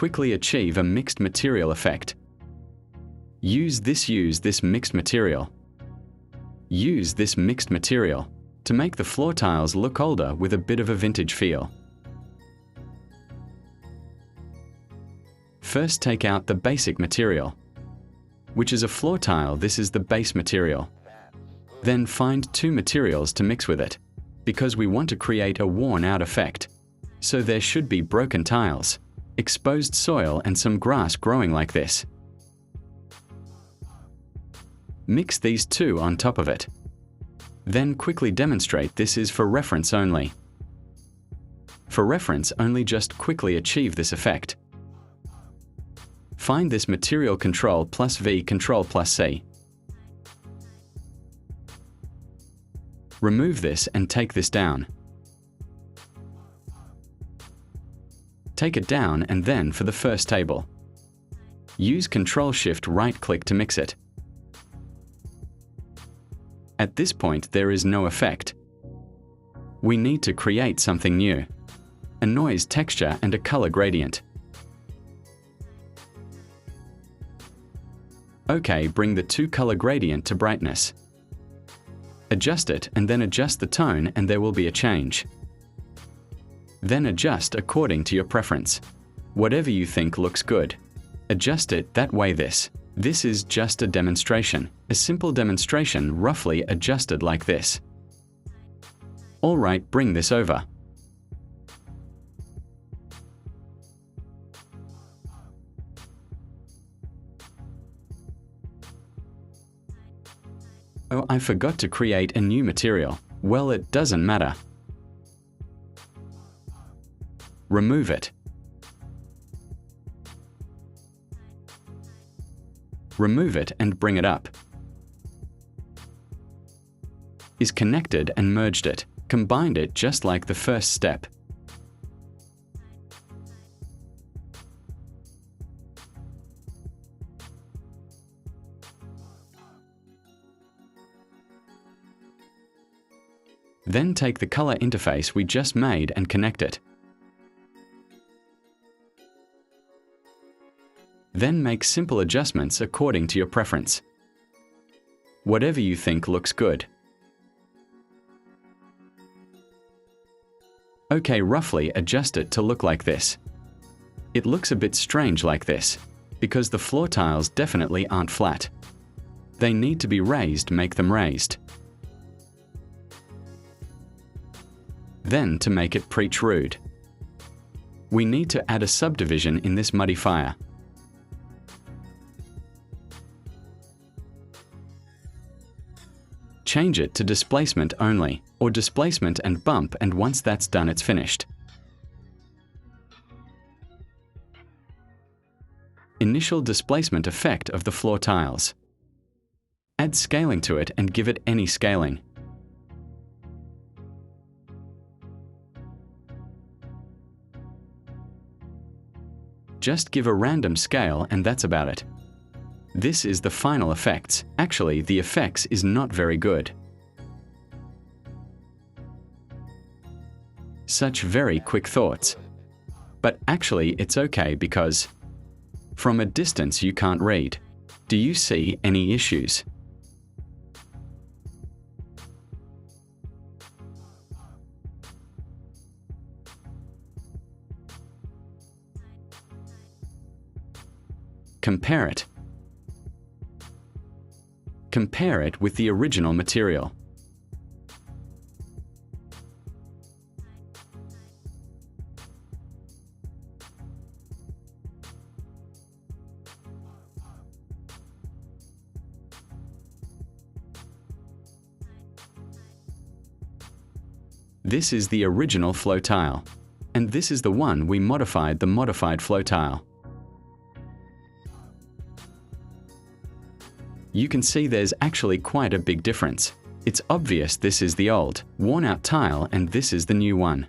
quickly achieve a mixed material effect. Use this mixed material. Use this mixed material to make the floor tiles look older with a bit of a vintage feel. First, take out the basic material, which is a floor tile. This is the base material. Then find two materials to mix with it, because we want to create a worn-out effect. So there should be broken tiles, exposed soil, and some grass growing like this. Mix these two on top of it. Then quickly demonstrate. This is for reference only. For reference only, just quickly achieve this effect. Find this material, Ctrl plus V, Ctrl plus C. Remove this and take this down. Take it down, and then for the first table, use Ctrl Shift right click to mix it. At this point there is no effect. We need to create something new, a noise texture and a color gradient. OK, bring the two color gradient to brightness. Adjust it and then adjust the tone, and there will be a change. Then adjust according to your preference. Whatever you think looks good, adjust it that way. This is just a demonstration, a simple demonstration, roughly adjusted like this. Alright, bring this over. Oh, I forgot to create a new material. Well, it doesn't matter. Remove it. Remove it and bring it up. Is connected and merged it. Combined it just like the first step. Then take the color interface we just made and connect it. Then make simple adjustments according to your preference. Whatever you think looks good. OK, roughly adjust it to look like this. It looks a bit strange like this, because the floor tiles definitely aren't flat. They need to be raised. Make them raised. Then, to make it protrude, we need to add a subdivision in this modifier. Change it to displacement only, or displacement and bump, and once that's done, it's finished. Initial displacement effect of the floor tiles. Add scaling to it and give it any scaling. Just give a random scale and that's about it. This is the final effects. Actually, the effects is not very good. Such very quick thoughts. But actually it's okay, because from a distance you can't read. Do you see any issues? Compare it. Compare it with the original material. This is the original flow tile, and this is the one we modified, the modified flow tile. You can see there's actually quite a big difference. It's obvious this is the old, worn-out tile and this is the new one.